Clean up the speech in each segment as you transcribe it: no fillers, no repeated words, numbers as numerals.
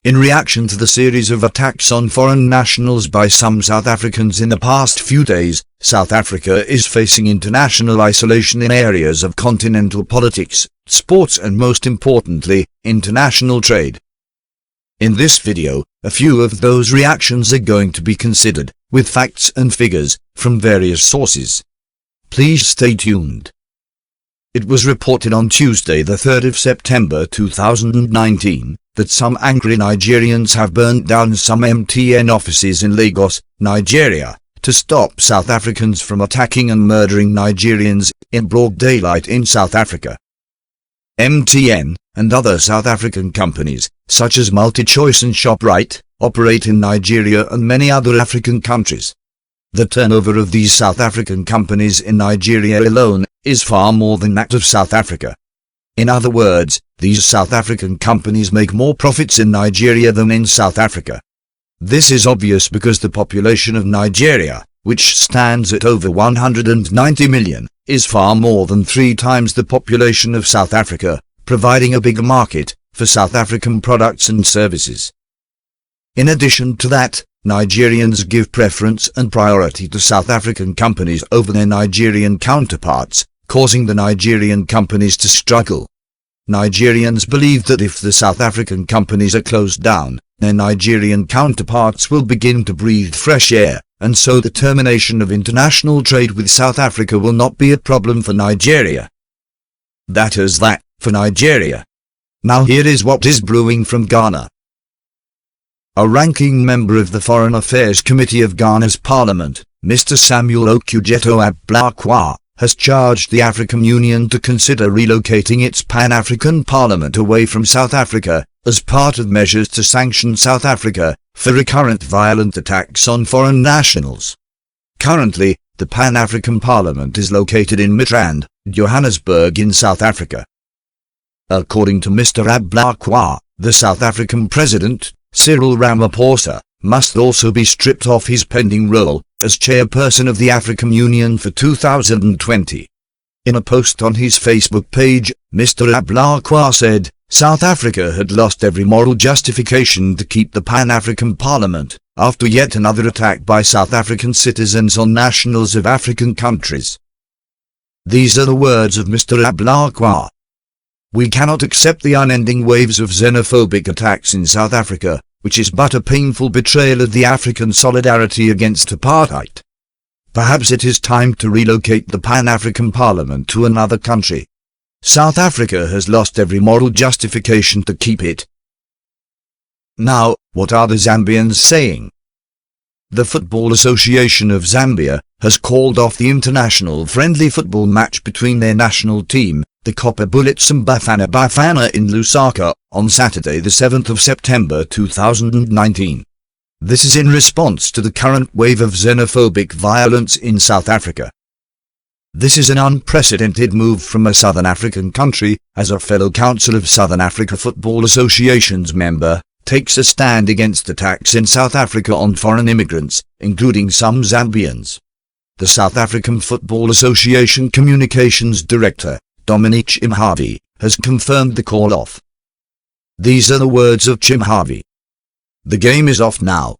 In reaction to the series of attacks on foreign nationals by some South Africans in the past few days, South Africa is facing international isolation in areas of continental politics, sports and most importantly, international trade. In this video, a few of those reactions are going to be considered, with facts and figures, from various sources. Please stay tuned. It was reported on Tuesday the 3rd of September 2019, that some angry Nigerians have burnt down some MTN offices in Lagos, Nigeria, to stop South Africans from attacking and murdering Nigerians in broad daylight in South Africa. MTN, and other South African companies, such as MultiChoice and ShopRite, operate in Nigeria and many other African countries. The turnover of these South African companies in Nigeria alone is far more than that of South Africa. In other words, these South African companies make more profits in Nigeria than in South Africa. This is obvious because the population of Nigeria, which stands at over 190 million, is far more than 3 times the population of South Africa, providing a bigger market for South African products and services. In addition to that, Nigerians give preference and priority to South African companies over their Nigerian counterparts, causing the Nigerian companies to struggle. Nigerians believe that if the South African companies are closed down, their Nigerian counterparts will begin to breathe fresh air, and so the termination of international trade with South Africa will not be a problem for Nigeria. That is that, for Nigeria. Now here is what is brewing from Ghana. A ranking member of the Foreign Affairs Committee of Ghana's Parliament, Mr. Samuel Okudzeto Ablakwa, has charged the African Union to consider relocating its Pan-African Parliament away from South Africa, as part of measures to sanction South Africa for recurrent violent attacks on foreign nationals. Currently, the Pan-African Parliament is located in Midrand, Johannesburg in South Africa. According to Mr. Ablakwa, the South African President, Cyril Ramaphosa, must also be stripped of his pending role as chairperson of the African Union for 2020. In a post on his Facebook page, Mr. Ablakwa said, South Africa had lost every moral justification to keep the Pan-African Parliament, after yet another attack by South African citizens on nationals of African countries. These are the words of Mr. Ablakwa. We cannot accept the unending waves of xenophobic attacks in South Africa, which is but a painful betrayal of the African solidarity against apartheid. Perhaps it is time to relocate the Pan-African Parliament to another country. South Africa has lost every moral justification to keep it. Now, what are the Zambians saying? The Football Association of Zambia has called off the international friendly football match between their national team, the Copper Bullets and Bafana Bafana in Lusaka, on Saturday the 7th of September 2019. This is in response to the current wave of xenophobic violence in South Africa. This is an unprecedented move from a Southern African country, as a fellow Council of Southern Africa Football Association's member takes a stand against attacks in South Africa on foreign immigrants, including some Zambians. The South African Football Association Communications Director, Dominic Chimhavi, has confirmed the call-off. These are the words of Chimhavi. The game is off now.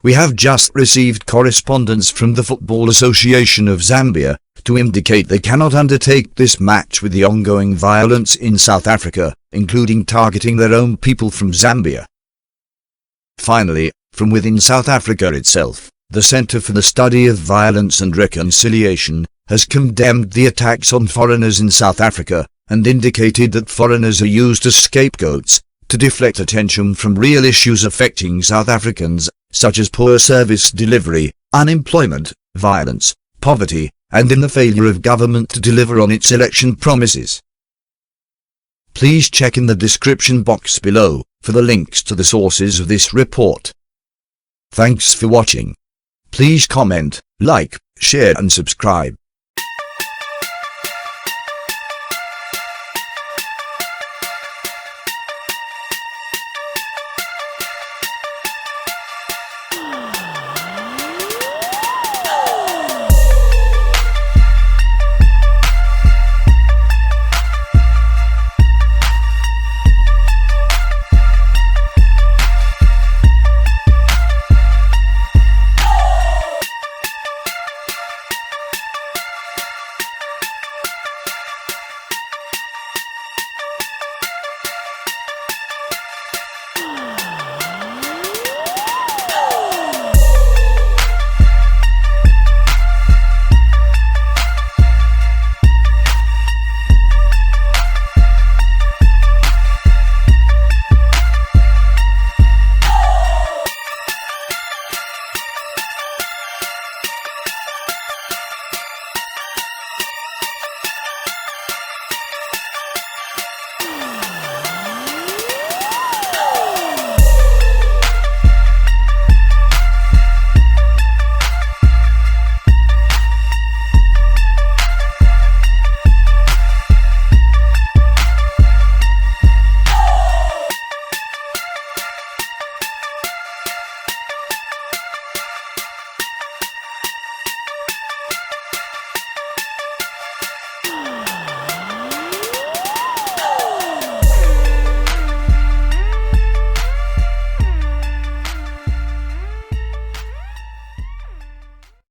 We have just received correspondence from the Football Association of Zambia to indicate they cannot undertake this match with the ongoing violence in South Africa, including targeting their own people from Zambia. Finally, from within South Africa itself, the Centre for the Study of Violence and Reconciliation has condemned the attacks on foreigners in South Africa, and indicated that foreigners are used as scapegoats to deflect attention from real issues affecting South Africans, such as poor service delivery, unemployment, violence, poverty, and in the failure of government to deliver on its election promises. Please check in the description box below for the links to the sources of this report. Thanks for watching. Please comment, like, share and subscribe.